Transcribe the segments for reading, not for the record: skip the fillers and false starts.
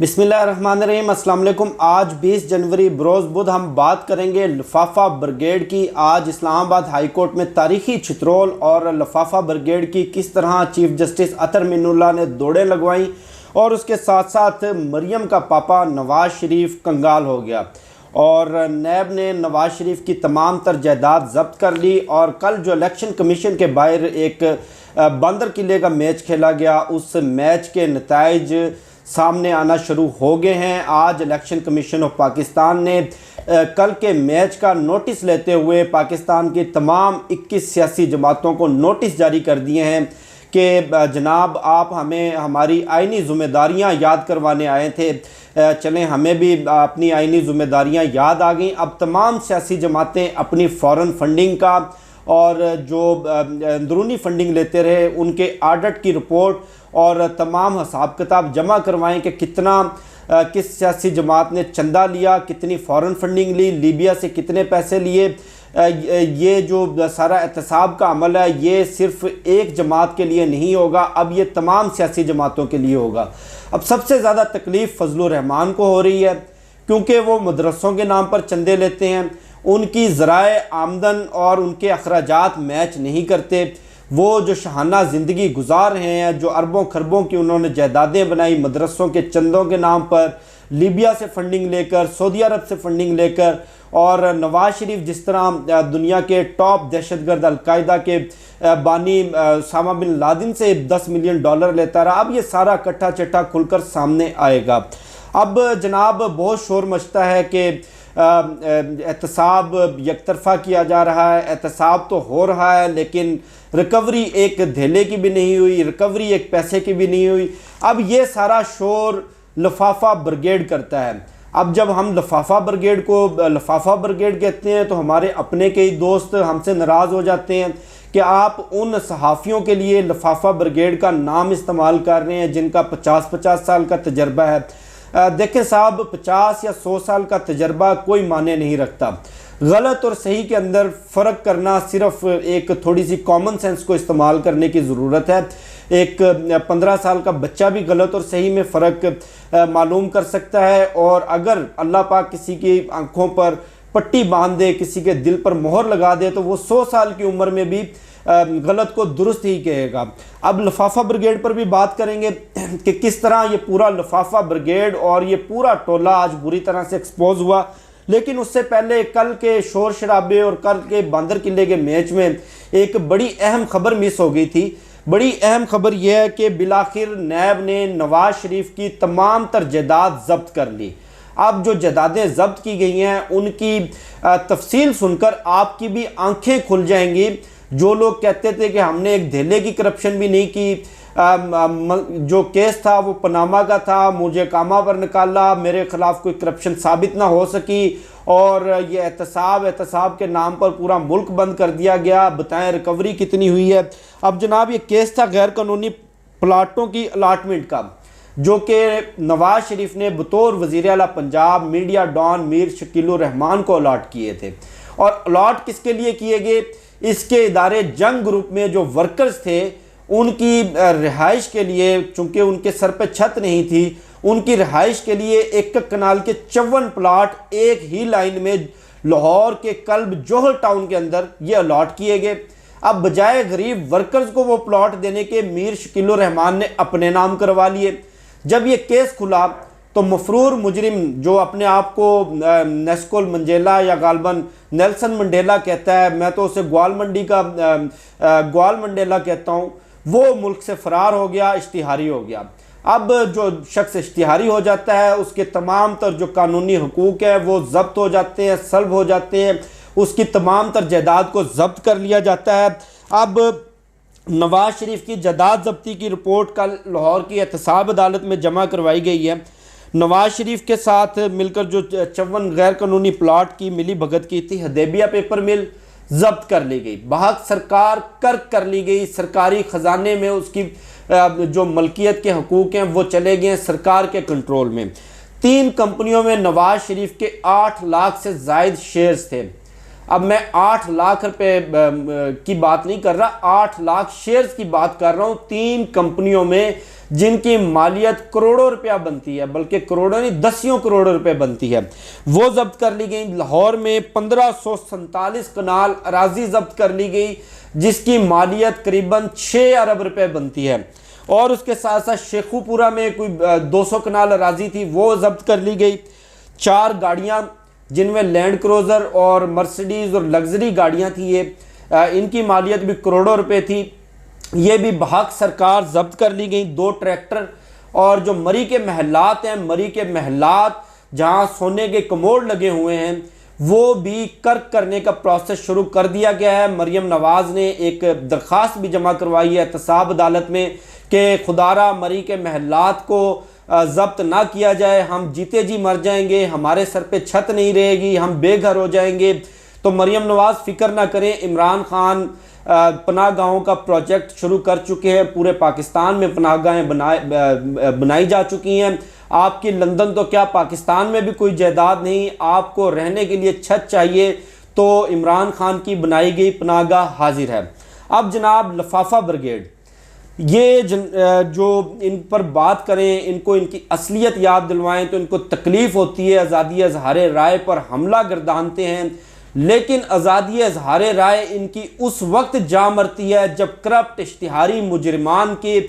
बिस्मिल्लाहिर्रहमानिर्रहीम, अस्सलाम वालेकुम। आज 20 जनवरी बरोज़ बुध हम बात करेंगे लफाफा ब्रिगेड की। आज इस्लामाबाद हाई कोर्ट में तारीखी छितरोल और लफाफा ब्रिगेड की किस तरह चीफ जस्टिस अतर मिनुल्लाह ने दौड़ें लगवाई और उसके साथ साथ मरियम का पापा नवाज शरीफ कंगाल हो गया और नैब ने नवाज शरीफ की तमाम तर जायदाद जब्त कर ली। और कल जो इलेक्शन कमीशन के बाहर एक बंदर किले का मैच खेला गया, उस मैच के नताइज सामने आना शुरू हो गए हैं। आज इलेक्शन कमीशन ऑफ पाकिस्तान ने कल के मैच का नोटिस लेते हुए पाकिस्तान की तमाम 21 सियासी जमातों को नोटिस जारी कर दिए हैं कि जनाब, आप हमें हमारी आइनी ज़िम्मेदारियां याद करवाने आए थे। चलें, हमें भी अपनी आइनी ज़िम्मेदारियां याद आ गई। अब तमाम सियासी जमातें अपनी फ़ॉरेन फंडिंग का और जो अंदरूनी फंडिंग लेते रहे उनके ऑडिट की रिपोर्ट और तमाम हिसाब किताब जमा करवाएं कि कितना किस सियासी जमात ने चंदा लिया, कितनी फ़ॉरेन फंडिंग ली, लीबिया से कितने पैसे लिए। ये जो सारा एहतसाब का अमल है ये सिर्फ एक जमात के लिए नहीं होगा, अब ये तमाम सियासी जमातों के लिए होगा। अब सबसे ज़्यादा तकलीफ़ फजलुर रहमान को हो रही है क्योंकि वो मदरसों के नाम पर चंदे लेते हैं, उनकी ज़राए आमदन और उनके अखराजात मैच नहीं करते। वो जो शहाना ज़िंदगी गुजार रहे हैं, जो अरबों खरबों की उन्होंने जायदादें बनाई मदरसों के चंदों के नाम पर, लीबिया से फ़ंडिंग लेकर, सऊदी अरब से फ़ंडिंग लेकर, और नवाज शरीफ जिस तरह दुनिया के टॉप दहशतगर्द अलकायदा के बानी उसामा बिन लादेन से $10 मिलियन लेता रहा, अब ये सारा कट्ठा चट्ठा खुलकर सामने आएगा। अब जनाब बहुत शोर मचता है कि एहतसाब यकतरफ़ा किया जा रहा है। एहतसाब तो हो रहा है लेकिन रिकवरी एक धेले की भी नहीं हुई, रिकवरी एक पैसे की भी नहीं हुई। अब ये सारा शोर लफाफा ब्रिगेड करता है। अब जब हम लफाफा ब्रिगेड को लफाफा ब्रिगेड कहते हैं तो हमारे अपने कई दोस्त हमसे नाराज़ हो जाते हैं कि आप उन सहाफ़ियों के लिए लफाफा ब्रिगेड का नाम इस्तेमाल कर रहे हैं जिनका 50-50 साल का तजर्बा है। देखें साहब, 50 या 100 साल का तजर्बा कोई माने नहीं रखता। गलत और सही के अंदर फ़र्क करना सिर्फ एक थोड़ी सी कॉमन सेंस को इस्तेमाल करने की ज़रूरत है। एक 15 साल का बच्चा भी गलत और सही में फ़र्क मालूम कर सकता है। और अगर अल्लाह पाक किसी की आंखों पर पट्टी बांध दे, किसी के दिल पर मोहर लगा दे, तो वो 100 साल की उम्र में भी गलत को दुरुस्त ही कहेगा। अब लफाफा ब्रिगेड पर भी बात करेंगे कि किस तरह ये पूरा लफाफा ब्रिगेड और ये पूरा टोला आज बुरी तरह से एक्सपोज हुआ। लेकिन उससे पहले कल के शोर शराबे और कल के बंदर किले के मैच में एक बड़ी अहम खबर मिस हो गई थी। बड़ी अहम खबर यह है कि बिलाखिर नैब ने नवाज शरीफ की तमाम तर जायदाद जब्त कर ली। अब जो जायदादें जब्त की गई हैं उनकी तफसील सुनकर आपकी भी आंखें खुल जाएंगी। जो लोग कहते थे कि हमने एक धेले की करप्शन भी नहीं की, जो केस था वो पनामा का था, मुझे कामा पर निकाला, मेरे खिलाफ कोई करप्शन साबित ना हो सकी और ये एहतसाब के नाम पर पूरा मुल्क बंद कर दिया गया, बताएं रिकवरी कितनी हुई है। अब जनाब ये केस था गैर कानूनी प्लाटों की अलाटमेंट का, जो कि नवाज शरीफ ने बतौर वज़ीर आला पंजाब मीडिया डॉन मीर शकीलुर रहमान को अलाट किए थे। और अलाट किसके लिए किए गए? इसके इदारे जंग ग्रुप में जो वर्कर्स थे उनकी रिहाइश के लिए, चूँकि उनके सर पे छत नहीं थी, उनकी रिहाइश के लिए एक कनाल के 54 प्लाट एक ही लाइन में लाहौर के कल्ब जोहर टाउन के अंदर ये अलॉट किए गए। अब बजाय गरीब वर्कर्स को वो प्लाट देने के मीर शकीलुर रहमान ने अपने नाम करवा लिए। जब ये केस खुला तो मफरूर मुजरिम जो अपने आप को नेस्कोल मंडेला या गालबन नेल्सन मंडेला कहता है, मैं तो उसे ग्वाल मंडेला कहता हूँ, वो मुल्क से फ़रार हो गया, इश्तिहारी हो गया। अब जो शख्स इश्तिहारी हो जाता है उसके तमाम तर जो कानूनी हुकूक है वो जब्त हो जाते हैं, सल्ब हो जाते हैं, उसकी तमाम तर जायदाद को जब्त कर लिया जाता है। अब नवाज शरीफ की जायदाद जब्ती की रिपोर्ट कल लाहौर की एहतसाब अदालत में जमा करवाई गई है। नवाज शरीफ के साथ मिलकर जो 54 गैर कानूनी प्लाट की मिली भगत की थी, हदेबिया पेपर मिल जब्त कर ली गई, बहक सरकार कर्क कर ली गई, सरकारी ख़जाने में उसकी जो मलकियत के हकूक़ हैं वो चले गए सरकार के कंट्रोल में। 3 कंपनियों में नवाज शरीफ के 8 लाख से ज़ायद शेयर्स थे। अब मैं 8 लाख रुपए की बात नहीं कर रहा, 8 लाख शेयर्स की बात कर रहा हूं 3 कंपनियों में जिनकी मालियत करोड़ों रुपया बनती है, बल्कि करोड़ों नहीं दसियों करोड़ रुपए बनती है, वो जब्त कर ली गई। लाहौर में 1547 कनाल अराजी जब्त कर ली गई जिसकी मालियत करीबन 6 अरब रुपए बनती है। और उसके साथ साथ शेखुपुरा में कोई 200 कनाल अराजी थी, वो जब्त कर ली गई। 4 गाड़ियां जिनमें लैंड क्रूजर और मर्सिडीज और लग्जरी गाड़ियां थी, ये इनकी मालियत भी करोड़ों रुपए थी, ये भी बहक सरकार जब्त कर ली गई। 2 ट्रैक्टर और जो मरी के महलात हैं, मरी के महलात जहां सोने के कमोड लगे हुए हैं, वो भी कर्क करने का प्रोसेस शुरू कर दिया गया है। मरियम नवाज ने एक दरख्वास्त भी जमा करवाई है एहतसाब अदालत में कि खुदारा मरी के महलात को जब्त ना किया जाए, हम जीते जी मर जाएंगे, हमारे सर पे छत नहीं रहेगी, हम बेघर हो जाएंगे। तो मरियम नवाज फिक्र ना करें, इमरान खान पनाह गाहों का प्रोजेक्ट शुरू कर चुके हैं, पूरे पाकिस्तान में पनाह गाहें बनाई जा चुकी हैं। आपकी लंदन तो क्या पाकिस्तान में भी कोई जायदाद नहीं, आपको रहने के लिए छत चाहिए तो इमरान खान की बनाई गई पनाह गाह हाजिर है। अब जनाब लफाफा ब्रिगेड, ये जो इन पर बात करें, इनको इनकी असलियत याद दिलवाएं तो इनको तकलीफ़ होती है। आज़ादी इज़हार राय पर हमला गर्दानते हैं, लेकिन आज़ादी इज़हार राय इनकी उस वक्त जा मरती है जब करप्ट इश्तिहारी मुजरिमान के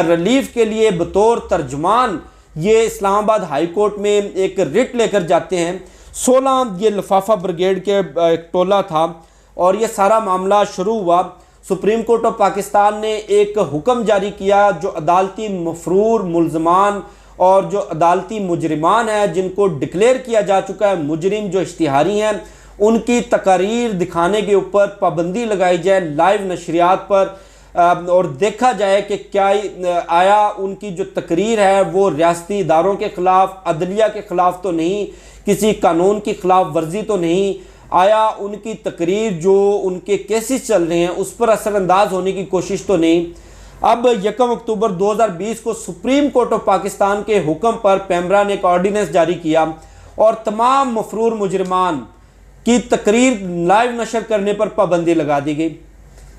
रिलीफ के लिए बतौर तर्जुमान ये इस्लामाबाद हाई कोर्ट में एक रिट लेकर जाते हैं। 16 ये लफाफा ब्रिगेड के एक टोला था और ये सारा मामला शुरू हुआ। सुप्रीम कोर्ट ऑफ पाकिस्तान ने एक हुक्म जारी किया, जो अदालती मफरूर मुलजमान और जो अदालती मुजरिमान हैं जिनको डिक्लेयर किया जा चुका है मुजरिम, जो इश्तिहारी हैं, उनकी तकारीर दिखाने के ऊपर पाबंदी लगाई जाए लाइव नशरियात पर, और देखा जाए कि क्या आया उनकी जो तकरीर है वो रियासती इदारों के ख़िलाफ़, अदलिया के ख़िलाफ़ तो नहीं, किसी कानून की खिलाफ वर्जी तो नहीं, आया उनकी तकरीर जो उनके केसेस चल रहे हैं उस पर असरअंदाज होने की कोशिश तो नहीं। अब 1 अक्टूबर 2020 को सुप्रीम कोर्ट ऑफ पाकिस्तान के हुक्म पर पैमरा ने एक ऑर्डिनेंस जारी किया और तमाम मफरूर मुजरिमान की तकरीर लाइव नशर करने पर पाबंदी लगा दी गई।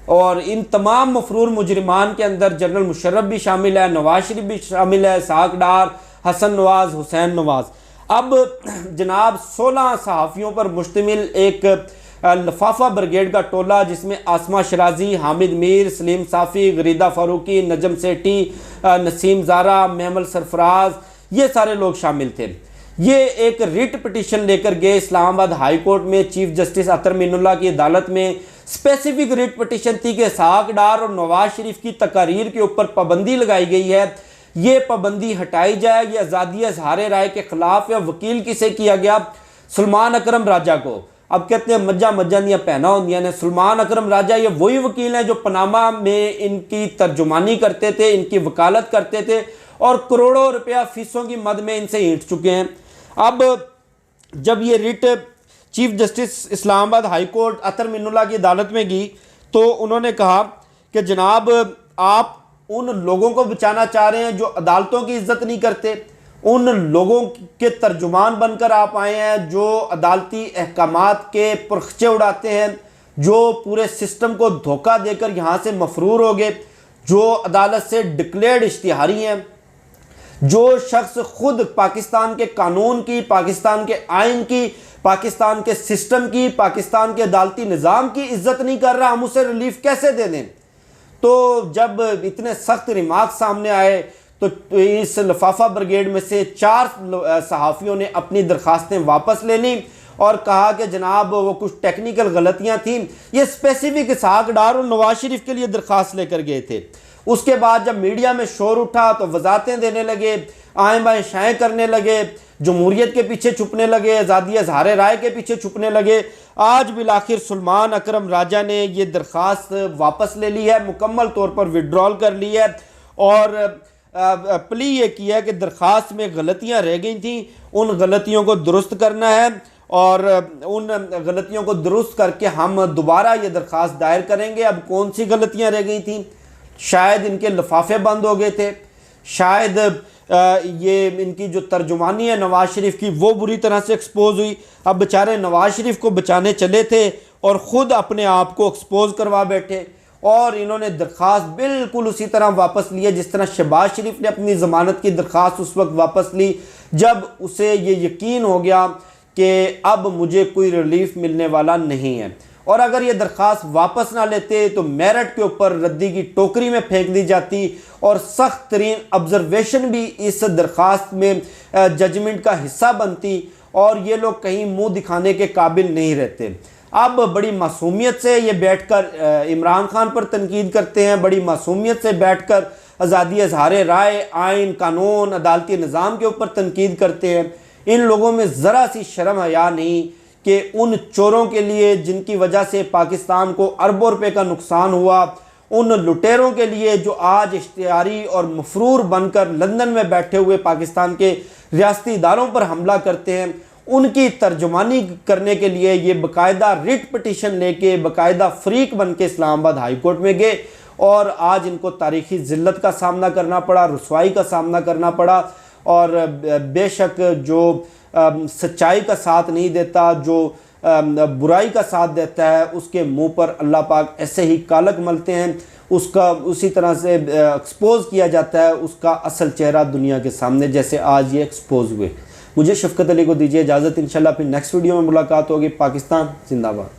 और इन तमाम मफरूर मुजरिमान के अंदर जनरल मुशर्रफ भी शामिल है, नवाज शरीफ भी शामिल है, इसहाक डार, हसन नवाज, हुसैन नवाज। अब जनाब 16 सहाफ़ियों पर मुश्तमिल एक लफाफा ब्रिगेड का टोला, जिसमें आसमा शराजी, हामिद मीर, सलीम साफ़ी, गरीदा फ़ारूकी, नजम सेठी, नसीम ज़ारा, महमल सरफराज, ये सारे लोग शामिल थे। ये एक रिट पिटिशन लेकर गए इस्लामाबाद हाई कोर्ट में, चीफ जस्टिस अतर मीनुल्लाह की अदालत में। स्पेसिफिक रिट पिटिशन थी कि इसहाक डार और नवाज शरीफ की तकारीर के ऊपर पाबंदी लगाई गई है, ये पाबंदी हटाई जाए, ये आज़ादी इज़हार राय के खिलाफ है। वकील किसे किया गया? सलमान अकरम राजा को। अब कहते हैं मज्जा मज्जा दियाँ पहना होंदियां ने। सलमान अकरम राजा ये वही वकील हैं जो पनामा में इनकी तर्जुमानी करते थे, इनकी वकालत करते थे और करोड़ों रुपया फीसों की मद में इनसे हींट चुके हैं। अब जब ये writ chief justice Islamabad high court Athar Minallah की अदालत में गई तो उन्होंने कहा कि जनाब आप उन लोगों को बचाना चाह रहे हैं जो अदालतों की इज्जत नहीं करते, उन लोगों के तर्जुमान बनकर आप आए हैं जो अदालती अहकामात के पुरखचे उड़ाते हैं, जो पूरे सिस्टम को धोखा देकर यहाँ से मफरूर हो गए, जो अदालत से डिक्लेयर्ड इश्तिहारी हैं, जो शख्स खुद पाकिस्तान के कानून की, पाकिस्तान के आइन की, पाकिस्तान के सिस्टम की, पाकिस्तान के अदालती निज़ाम की इज्जत नहीं कर रहा, हम उसे रिलीफ कैसे दे दें? तो जब इतने सख्त रिमार्क सामने आए तो इस लफाफा ब्रिगेड में से 4 सहाफ़ियों ने अपनी दरखास्तें वापस ले ली और कहा कि जनाब वो कुछ टेक्निकल गलतियां थीं। ये स्पेसिफिक इसहाक डार और नवाज शरीफ के लिए दरख्वास्त लेकर गए थे। उसके बाद जब मीडिया में शोर उठा तो वजाहतें देने लगे, आए बाएँ शाएँ करने लगे, जमहूरियत के पीछे छुपने लगे, आज़ादी इज़हार राय के पीछे छुपने लगे। आज बिलाखिर सलमान अकरम राजा ने ये दरख्वास्त वापस ले ली है, मुकम्मल तौर पर विड्रॉल कर ली है और प्ली ये किया है कि दरख्वास्त में गलतियां रह गई थी, उन गलतियों को दुरुस्त करना है और उन गलतियों को दुरुस्त करके हम दोबारा ये दरख्वास्त दायर करेंगे। अब कौन सी गलतियां रह गई थी? शायद इनके लिफाफे बंद हो गए थे, शायद ये इनकी जो तर्जुमानी है नवाज शरीफ की वो बुरी तरह से एक्सपोज हुई। अब बेचारे नवाज शरीफ को बचाने चले थे और ख़ुद अपने आप को एक्सपोज करवा बैठे और इन्होंने दरख्वास्त बिल्कुल उसी तरह वापस ली है जिस तरह शहबाज शरीफ ने अपनी ज़मानत की दरख्वास्त उस वक्त वापस ली जब उसे ये यकीन हो गया कि अब मुझे कोई रिलीफ मिलने वाला नहीं है। और अगर ये दरख्वास्त वापस ना लेते तो मेरिट के ऊपर रद्दी की टोकरी में फेंक दी जाती और सख्त तरीन ऑब्जर्वेशन भी इस दरख्वास्त में जजमेंट का हिस्सा बनती और ये लोग कहीं मुंह दिखाने के काबिल नहीं रहते। अब बड़ी मासूमियत से ये बैठकर इमरान खान पर तनकीद करते हैं, बड़ी मासूमियत से बैठकर आज़ादी इज़हार राय, आइन, कानून, अदालती निज़ाम के ऊपर तनकीद करते हैं। इन लोगों में ज़रा सी शर्म हया नहीं कि उन चोरों के लिए जिनकी वजह से पाकिस्तान को अरबों रुपए का नुकसान हुआ, उन लुटेरों के लिए जो आज इश्तिहारी और मफरूर बनकर लंदन में बैठे हुए पाकिस्तान के रियासती इदारों पर हमला करते हैं, उनकी तर्जुमानी करने के लिए ये बाकायदा रिट पटिशन लेके बाकायदा फ्रीक बन के इस्लामाबाद हाई कोर्ट में गए और आज इनको तारीखी ज़िल्लत का सामना करना पड़ा, रुसवाई का सामना करना पड़ा। और बेशक जो सच्चाई का साथ नहीं देता, जो बुराई का साथ देता है, उसके मुंह पर अल्लाह पाक ऐसे ही कालक मलते हैं, उसका उसी तरह से एक्सपोज किया जाता है उसका असल चेहरा दुनिया के सामने, जैसे आज ये एक्सपोज हुए। मुझे शफकत अली को दीजिए इजाज़त, इंशाल्लाह फिर नेक्स्ट वीडियो में मुलाकात होगी। पाकिस्तान जिंदाबाद।